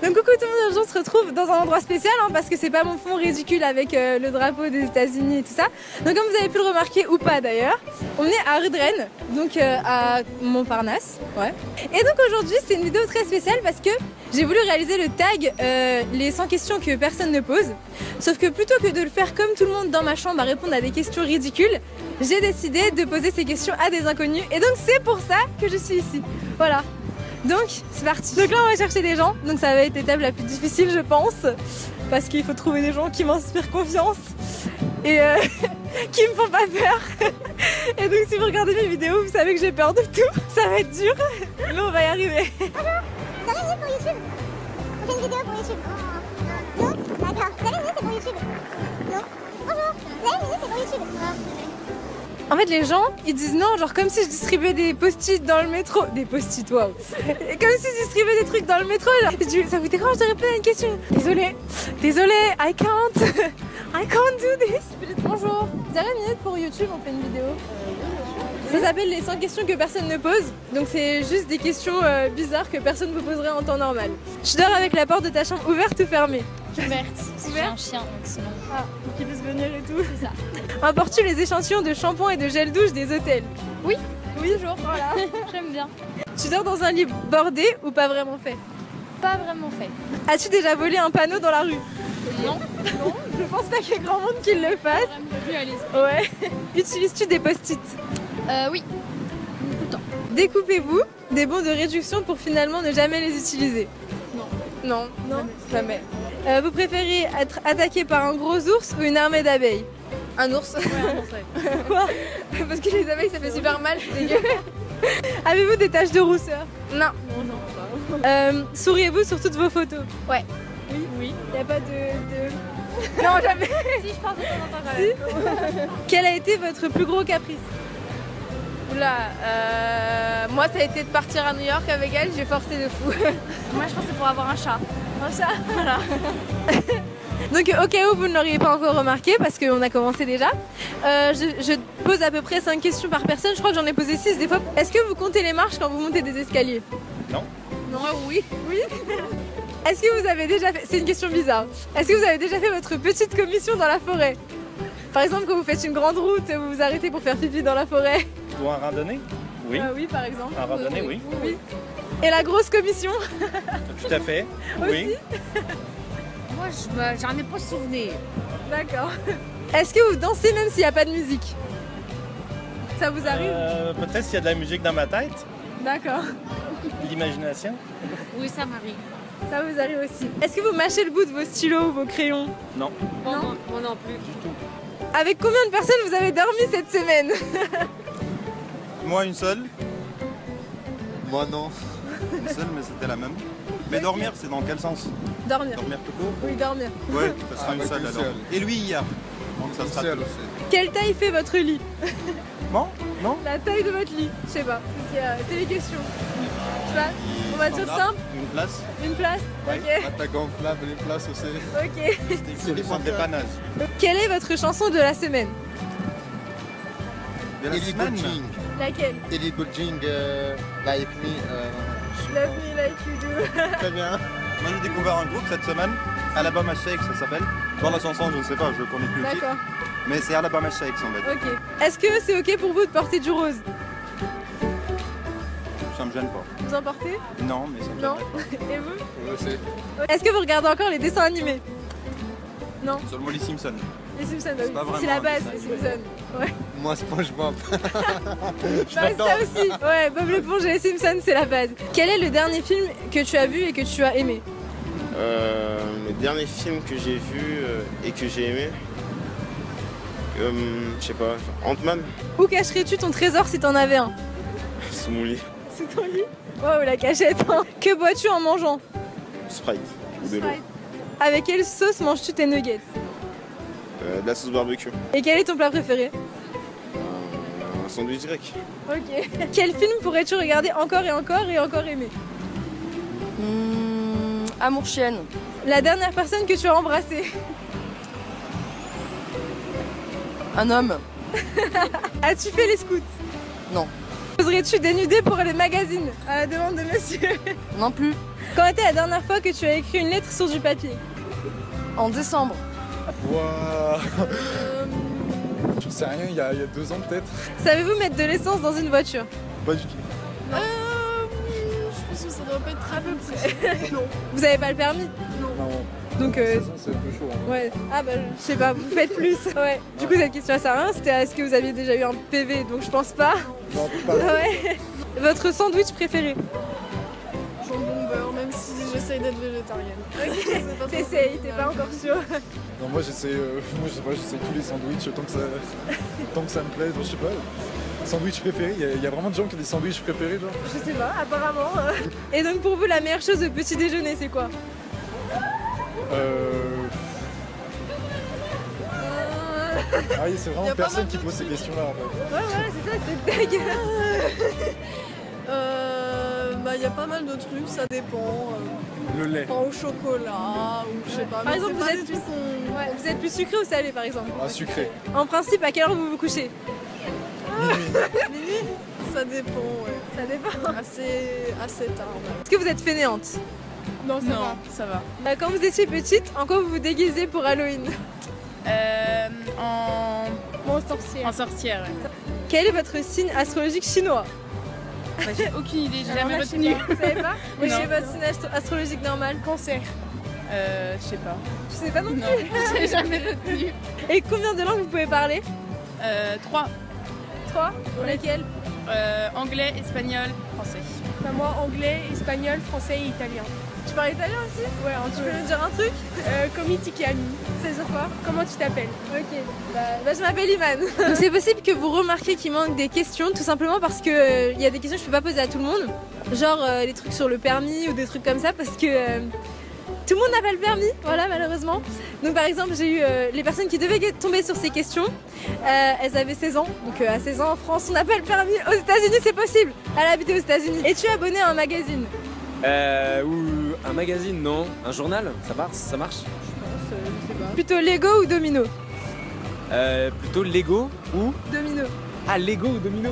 Donc coucou tout le monde, aujourd'hui on se retrouve dans un endroit spécial parce que c'est pas mon fond ridicule avec le drapeau des États-Unis et tout ça. Donc comme vous avez pu le remarquer ou pas d'ailleurs, on est à rue de Rennes, donc à Montparnasse. Ouais. Et donc aujourd'hui c'est une vidéo très spéciale parce que j'ai voulu réaliser le tag les 100 questions que personne ne pose. Sauf que plutôt que de le faire comme tout le monde dans ma chambre à répondre à des questions ridicules, j'ai décidé de poser ces questions à des inconnus et donc c'est pour ça que je suis ici. Voilà. Donc c'est parti. Donc là on va chercher des gens, donc ça va être l'étape la plus difficile je pense, parce qu'il faut trouver des gens qui m'inspirent confiance et qui me font pas peur. Et donc si vous regardez mes vidéos, vous savez que j'ai peur de tout. Ça va être dur, mais on va y arriver. Bonjour, vous avez une idée pour YouTube? On fait une vidéo pour YouTube. Non? D'accord. Vous avez une idée, c'est pour YouTube? Non? Bonjour, vous avez une idée, c'est pour YouTube? En fait les gens ils disent non, genre comme si je distribuais des post-it dans le métro. Des post-it, waouh. Comme si je distribuais des trucs dans le métro. Genre, je dis, ça vous dérange de répondre à une question? Désolée, I can't do this. Bonjour, vous avez une minute pour YouTube, on fait une vidéo. Ça s'appelle les 100 questions que personne ne pose. Donc c'est juste des questions bizarres que personne ne vous poserait en temps normal. Tu dors avec la porte de ta chambre ouverte ou fermée? Ouverte. J'ai un chien donc sinon. Ah, pour qu'il puisse venir et tout. C'est ça. Importes-tu les échantillons de shampoing et de gel douche des hôtels? Oui. Oui, toujours. Voilà. J'aime bien. Tu dors dans un lit bordé ou pas vraiment fait? Pas vraiment fait. As-tu déjà volé un panneau dans la rue? Non. Non, je pense pas qu'il y ait grand monde qui le fasse. Vu à l'esprit. Ouais. Utilises-tu des post-it? Oui. Tout le temps. Découpez-vous des bons de réduction pour finalement ne jamais les utiliser? Non. Non, jamais. Vous préférez être attaqué par un gros ours ou une armée d'abeilles? Un ours. Ouais, un ours, ouais. Quoi? Parce que les abeilles ça fait super mal, c'est dégueu. Avez-vous des taches de rousseur? Non. Souriez-vous sur toutes vos photos? Ouais. Oui. Il n'y a pas de... Non, jamais. Si, je pense de temps en temps quand même. Quel a été votre plus gros caprice? Oula, moi ça a été de partir à New York avec elle, j'ai forcé de fou. Moi je pense que c'est pour avoir un chat. Un chat? Voilà. Donc au cas où vous ne l'auriez pas encore remarqué, parce qu'on a commencé déjà, je pose à peu près 5 questions par personne, je crois que j'en ai posé 6 des fois. Est-ce que vous comptez les marches quand vous montez des escaliers? Non. Non, oui. Oui. Est-ce que vous avez déjà fait... C'est une question bizarre. Est-ce que vous avez déjà fait votre petite commission dans la forêt? Par exemple quand vous faites une grande route, vous vous arrêtez pour faire pipi dans la forêt? Ou en randonnée? Oui. Oui par exemple. En randonnée, oui. Oui. Et la grosse commission? Tout à fait. Oui. Moi j'en ai pas souvenir. D'accord. Est-ce que vous dansez même s'il n'y a pas de musique? Ça vous arrive? Peut-être s'il y a de la musique dans ma tête. D'accord. L'imagination. Oui, ça m'arrive. Ça vous arrive aussi. Est-ce que vous mâchez le bout de vos stylos ou vos crayons? Non. Non. Moi non plus. Du tout. Avec combien de personnes vous avez dormi cette semaine? Moi, une seule. Moi, non. Une seule, mais c'était la même. Mais dormir, c'est dans quel sens? Dormir. Dormir tout court? Oui, dormir. Ouais, ça sera une seule alors. Et lui, hier. Donc ça sera Seul tout. aussi. Quelle taille fait votre lit? Bon? Non? La taille de votre lit? Je sais pas. C'est les questions. Je sais pas. On va dire Standard. simple. Une place? Une place? Ouais. Ok. Pâte gonflable, les places aussi. Ok. C'est des points de dépannage. Quelle est votre chanson de la semaine? De la Ellie semaine? Goulding. Laquelle? Ellie Goulding, Like Me. Love me like you do. Très bien. Moi, j'ai découvert un groupe cette semaine. Alabama Shakes, ça s'appelle. Dans la chanson, je ne sais pas, je connais plus le titre. D'accord. Mais c'est Alabama Shakes en fait. Ok. Est-ce que c'est ok pour vous de porter du rose? Ça me gêne pas. Vous en portez? Non, mais ça me Non. gêne Et vous? Moi aussi. Est-ce que vous regardez encore les dessins animés? Non. pas. Seulement les Simpsons. Les Simpsons, C'est pas vraiment c'est la un base, dessin les animé. Simpsons. Ouais. Moi, SpongeBob. Je Bah, l'adore. ça aussi. Ouais, Bob l'éponge et les Simpsons, c'est la base. Quel est le dernier film que tu as vu et que tu as aimé? Le dernier film que j'ai vu et que j'ai aimé, je sais pas, Ant-Man, Où cacherais-tu ton trésor si t'en avais un? sous mon lit, Sous ton lit? Wow, la cachette, hein. Que bois-tu en mangeant? Sprite ou de l'eau, Sprite. Avec quelle sauce manges-tu tes nuggets? de la sauce barbecue, Et quel est ton plat préféré? un sandwich grec. Ok. Quel film pourrais-tu regarder encore et encore et encore aimer? Amour chienne. La dernière personne que tu as embrassée? Un homme. As-tu fait les scouts? Non. Oserais-tu dénuder pour les magazines à la demande de monsieur? Non plus. Quand était la dernière fois que tu as écrit une lettre sur du papier? En décembre. Ouah. Je sais rien, il y a 2 ans peut-être. Savez-vous mettre de l'essence dans une voiture? Pas du tout. Je pense que ça doit pas être à peu près. Non. Vous avez pas le permis? Non. Donc 16 ans, c'est un peu chaud. Hein. ouais. Ah bah je sais pas, vous faites plus. Ouais. Du coup cette question elle sert à rien, c'était est-ce que vous aviez déjà eu un PV? Donc je pense pas. Non, pas. Ouais. Votre sandwich préféré? Jambon beurre, même si j'essaye d'être végétarienne. T'essayes, t'es pas encore sûr. Non, moi j'essaie moi, je sais pas, j'essaie tous les sandwichs tant que ça me plaît. Je sais pas. Sandwich préféré, il y a vraiment des gens qui ont des sandwichs préférés genre. Je sais pas, apparemment. Et donc pour vous la meilleure chose au petit déjeuner c'est quoi? Ah oui, c'est vraiment personne qui pose ces questions-là en fait. Ouais, c'est ça, c'est dingue. Il y a pas mal de trucs, ça dépend. Le lait. Pain au chocolat, ou je sais pas. Par exemple, vous êtes plus sucré ou salé par exemple? Ah, sucré. En principe, à quelle heure vous vous couchez? Minuit. Ça dépend, ouais. Ça dépend. Assez tard. Ouais. Est-ce que vous êtes fainéante? Non, ça va. Quand vous étiez petite, en quoi vous vous déguisez pour Halloween? En sorcière, ouais. Quel est votre signe astrologique chinois? J'ai aucune idée, j'ai jamais retenu. chinois, vous savez pas? Oui, Non. c'est votre signe astrologique normal. Cancer. Je sais pas. Je sais pas non plus. Non, j'ai jamais retenu. Et combien de langues vous pouvez parler? 3. 3. Lesquelles? Anglais, espagnol, français. Moi, anglais, espagnol, français et italien. Tu parles italien aussi? Ouais, un Tu peu. peux me dire un truc? Comme ti chiami. C'est sur quoi? Comment tu t'appelles? Ok, bah je m'appelle Iman. Donc c'est possible que vous remarquiez qu'il manque des questions, tout simplement parce que il y a des questions que je peux pas poser à tout le monde. Genre les trucs sur le permis ou des trucs comme ça, parce que tout le monde n'a pas le permis, voilà, malheureusement. Donc par exemple, j'ai eu les personnes qui devaient tomber sur ces questions, elles avaient 16 ans. Donc à 16 ans en France, on n'a pas le permis. Aux États-Unis, c'est possible. Elle a habité aux États-Unis. Es-tu abonné à un magazine? Ou un magazine, non. Un journal, ça marche. Plutôt Lego ou Domino? Plutôt Lego ou... Domino. Ah, Lego ou Domino.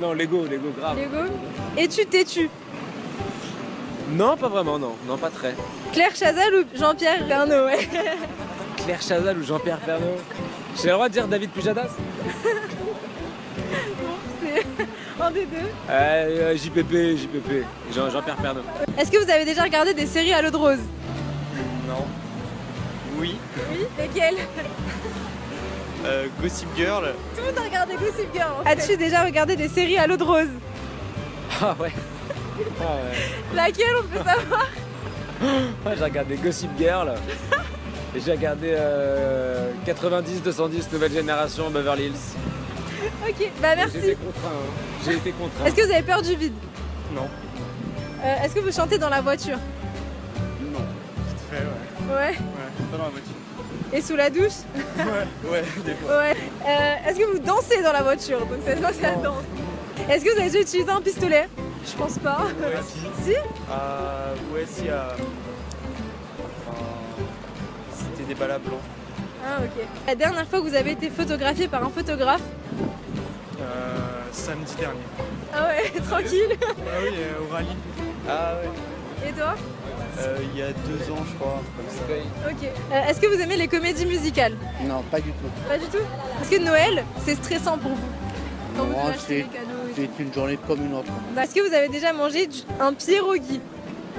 Non, Lego, grave. Lego. Es-tu têtu? Non, pas vraiment, non, pas très. Claire Chazal ou Jean-Pierre Pernaut? Ouais. Claire Chazal ou Jean-Pierre Pernaut? J'ai le droit de dire David Pujadas? C'est un des deux. JPP, Jean-Pierre Pernaut. Est-ce que vous avez déjà regardé des séries à l'eau de rose? Non. Oui. Oui. Lesquelles? Gossip Girl. Tout le monde a regardé Gossip Girl. As-tu déjà regardé des séries à l'eau de rose? Ah ouais. Laquelle on peut savoir? Moi j'ai regardé Gossip Girl. Et j'ai regardé 90-210 nouvelle génération Beverly Hills. Ok, bah merci. J'ai été contraint. Est-ce que vous avez peur du vide? Non. Est-ce que vous chantez dans la voiture? Non. Vite fait, ouais. Ouais. Ouais, pas dans la voiture. Et sous la douche? Ouais, des fois. Ouais. Est-ce que vous dansez dans la voiture? Donc cette fois c'est la danse. Est-ce que vous avez déjà utilisé un pistolet? Je pense pas. Ouais, Si? Ouais, si. Enfin, c'était des balles à blanc. Ah ok. La dernière fois que vous avez été photographié par un photographe? Samedi dernier. Ah ouais, tranquille. Ah oui, au rallye. Ah ouais. Et toi? Il y a 2 ans, je crois, comme ça. Ok. Est-ce que vous aimez les comédies musicales? Non, pas du tout. Pas du tout? Est-ce que Noël, c'est stressant pour vous? Quand vous devez Non, acheter les cadeaux et tout. c'est une journée comme une autre. Est-ce que vous avez déjà mangé un pierogi?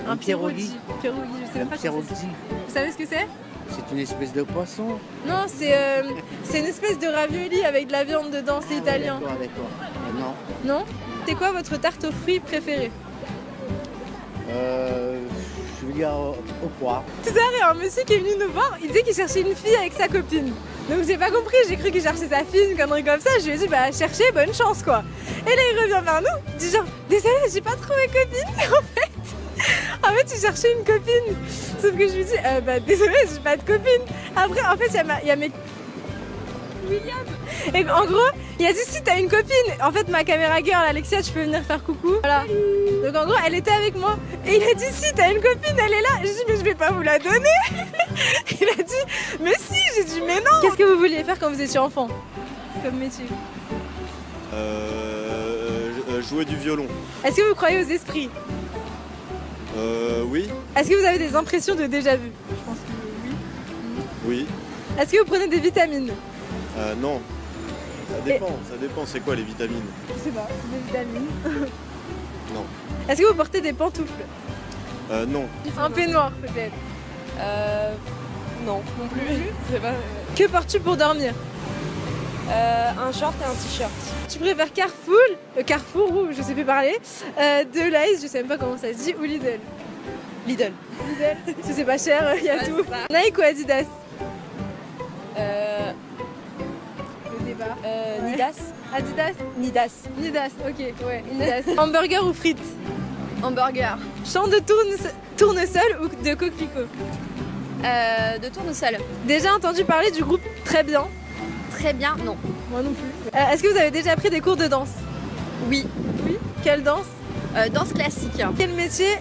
Un pierogi? Pierogi, je sais Un même pas ce que pierogi, c'est. Vous savez ce que c'est? c'est une espèce de poisson. Non, c'est une espèce de ravioli avec de la viande dedans, c'est italien. D'accord. Non. Non? C'est quoi votre tarte aux fruits préférée? Je veux dire au poire. Tout à l'heure, il y a un monsieur qui est venu nous voir, il disait qu'il cherchait une fille avec sa copine. Donc j'ai pas compris, j'ai cru qu'il cherchait sa fille, une connerie comme ça. Je lui ai dit, bah cherchez, bonne chance quoi. Et là, il revient vers nous, il dit genre, désolé, j'ai pas trouvé copine. En fait, il cherchait une copine. Sauf que je lui dis, bah désolé, j'ai pas de copine. Après, en fait, il y a mes... William. Et en gros, il a dit si t'as une copine. En fait, ma caméra girl, Alexia, tu peux venir faire coucou. Voilà. Donc en gros, elle était avec moi. Et il a dit si t'as une copine, elle est là. J'ai dit mais je vais pas vous la donner. Il a dit mais si. J'ai dit mais non. Qu'est-ce que vous vouliez faire quand vous étiez enfant? Comme métier? Jouer du violon. Est-ce que vous croyez aux esprits? Oui. Est-ce que vous avez des impressions de déjà vu? Je pense que oui. Oui. Est-ce que vous prenez des vitamines? Non. Ça dépend, c'est quoi les vitamines? Je sais pas, c'est des vitamines. Non. Est-ce que vous portez des pantoufles? Non. Un peignoir peut-être? Non, non plus. Je sais pas. Que portes-tu pour dormir? Un short et un t-shirt. Tu préfères Carrefour ou je sais plus parler, de l'Ice, je sais même pas comment ça se dit, ou Lidl? Lidl. Lidl, parce que c'est pas cher, il y a Ouais, tout. c'est ça. Nike ou Adidas? Le débat. Nidas. Adidas? Nidas. Nidas, ok, ouais, Nidas. Hamburger ou frites? Hamburger. Champ de tournesol ou de coquelicot? De tournesol. Déjà entendu parler du groupe Très Bien? Très bien, non. Moi non plus. Est-ce que vous avez déjà pris des cours de danse? Oui. Oui. Quelle danse? Danse classique. Quel métier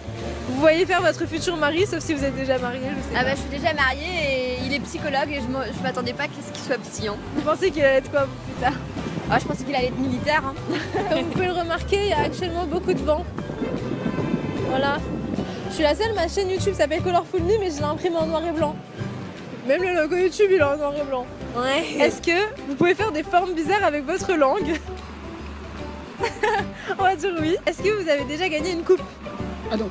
vous voyez faire votre futur mari, sauf si vous êtes déjà marié, je sais Ah pas. bah je suis déjà mariée et il est psychologue et je m'attendais pas qu'il soit psy. Hein. Vous pensez qu'il allait être quoi plus tard? Ah, je pensais qu'il allait être militaire. Hein. Comme vous pouvez le remarquer, il y a actuellement beaucoup de vent. Voilà. Je suis la seule, ma chaîne YouTube s'appelle Colorful Me, mais je l'ai imprimée en noir et blanc. Même le logo YouTube, il est en noir et blanc. Ouais. Est-ce que vous pouvez faire des formes bizarres avec votre langue? On va dire oui. Est-ce que vous avez déjà gagné une coupe? Ah non.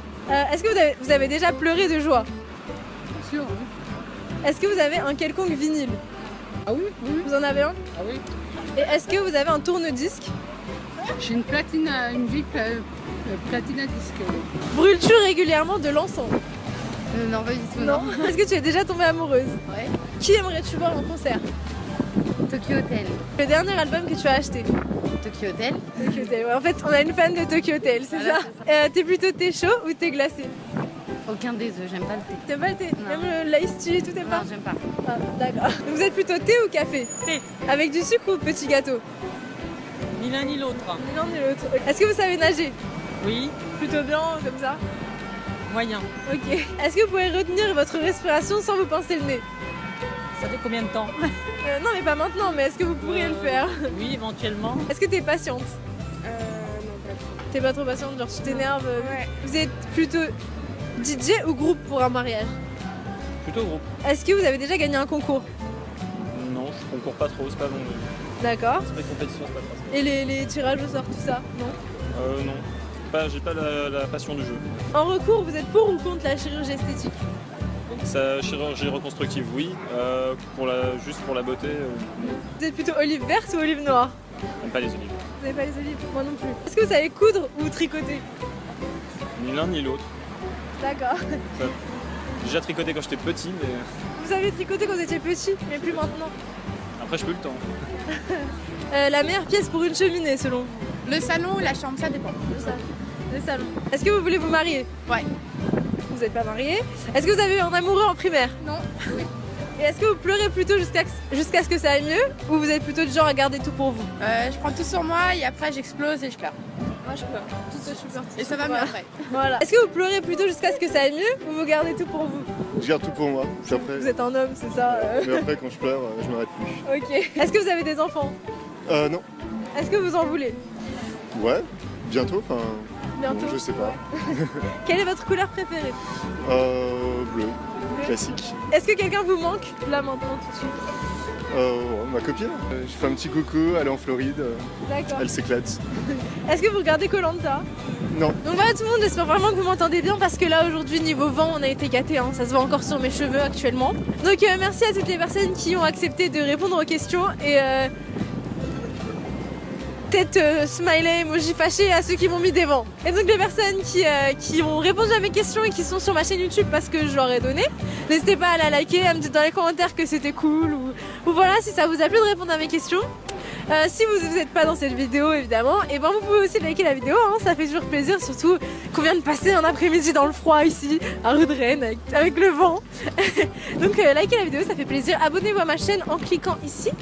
Est-ce que vous avez déjà pleuré de joie? Bien sûr, oui. Est-ce que vous avez un quelconque vinyle? Ah oui, oui. Vous en avez un? Ah oui. Et est-ce que vous avez un tourne-disque? J'ai une platine à platine à disque. Brûles-tu régulièrement de l'encens? Non, pas du tout, Non. Est-ce que tu es déjà tombée amoureuse? Ouais. Qui aimerais-tu voir en concert? Tokyo Hotel. Le dernier album que tu as acheté? Tokyo Hotel. Tokyo Hotel, ouais. En fait, on a une fan de Tokyo Hotel, c'est Voilà, ça? T'es plutôt thé chaud ou thé glacé? Aucun des deux, j'aime pas le thé. T'aimes pas le thé? Non. Même l'ice tea et tout, t'aimes pas? Non, j'aime pas. Ah, d'accord. Vous êtes plutôt thé ou café? Thé. Avec du sucre ou petit gâteau? Ni l'un ni l'autre. Ni l'un ni l'autre. Est-ce que vous savez nager? Oui, Plutôt bien, comme ça? moyen. Ok. Est-ce que vous pouvez retenir votre respiration sans vous pincer le nez? Ça fait combien de temps? Non, mais pas maintenant, mais est-ce que vous pourriez le faire? Oui, éventuellement. Est-ce que t'es patiente? Non, pas trop. T'es pas trop patiente, genre tu t'énerves? Ouais. Vous êtes plutôt DJ ou groupe pour un mariage? Plutôt groupe. Est-ce que vous avez déjà gagné un concours? Non, je concours pas trop, c'est pas bon. D'accord. C'est pas une compétition, c'est pas trop. Et les tirages au sort, tout ça? Non? Non. J'ai pas la passion du jeu. En recours, vous êtes pour ou contre la chirurgie esthétique? Ça, chirurgie reconstructive, oui. Juste pour la beauté, Vous êtes plutôt olive verte ou olive noire? j'aime pas les olives. Vous n'avez pas les olives? Moi non plus. Est-ce que vous savez coudre ou tricoter? Ni l'un ni l'autre. D'accord. J'ai déjà tricoté quand j'étais petit, mais Vous avez tricoté quand vous étiez petit, mais plus maintenant. après, je peux le temps. La meilleure pièce pour une cheminée, selon vous? Le salon ou la chambre, ça dépend. Le salon. Est-ce que vous voulez vous marier? Ouais. Vous n'êtes pas marié. Est-ce que vous avez eu un amoureux en primaire? Non. Oui. Et est-ce que vous pleurez plutôt jusqu'à ce que ça aille mieux, ou vous êtes plutôt du genre à garder tout pour vous? Je prends tout sur moi et après j'explose et je pleure. Moi je pleure. Tout ça, je pleure. Et ça va mieux après. Voilà. Est-ce que vous pleurez plutôt jusqu'à ce que ça aille mieux, ou vous gardez tout pour vous? Je garde tout pour moi. Puis après, Vous êtes un homme, c'est ça? mais après, quand je pleure, je m'arrête plus. Ok. Est-ce que vous avez des enfants? Non. Est-ce que vous en voulez? Ouais. Bientôt. Enfin. Bientôt. Bon, je sais pas. Quelle est votre couleur préférée? Bleu. Classique. Est-ce que quelqu'un vous manque là maintenant tout de suite? Ma copine. Je fais un petit coucou. Elle est en Floride. D'accord. Elle s'éclate. Est-ce que vous regardez Koh-Lanta? Non. Donc voilà tout le monde, j'espère vraiment que vous m'entendez bien parce que là aujourd'hui niveau vent on a été gâtés, hein. Ça se voit encore sur mes cheveux actuellement. Donc merci à toutes les personnes qui ont accepté de répondre aux questions et tête smiley, emoji fâché à ceux qui m'ont mis des vents. Et donc les personnes qui ont répondu à mes questions et qui sont sur ma chaîne YouTube parce que je leur ai donné, n'hésitez pas à la liker, à me dire dans les commentaires que c'était cool ou voilà si ça vous a plu de répondre à mes questions. Si vous n'êtes pas dans cette vidéo évidemment, et ben vous pouvez aussi liker la vidéo, hein, ça fait toujours plaisir, surtout qu'on vient de passer un après-midi dans le froid ici, à rue de Rennes, avec le vent. Donc likez la vidéo, ça fait plaisir. Abonnez-vous à ma chaîne en cliquant ici.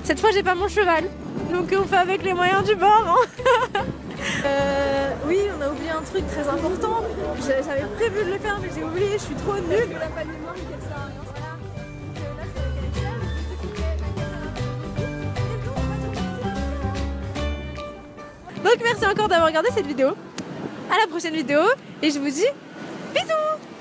Cette fois j'ai pas mon cheval, donc on fait avec les moyens du bord. Hein. Oui, on a oublié un truc très important. J'avais prévu de le faire mais j'ai oublié, je suis trop nulle. Donc merci encore d'avoir regardé cette vidéo. À la prochaine vidéo et je vous dis Bisous.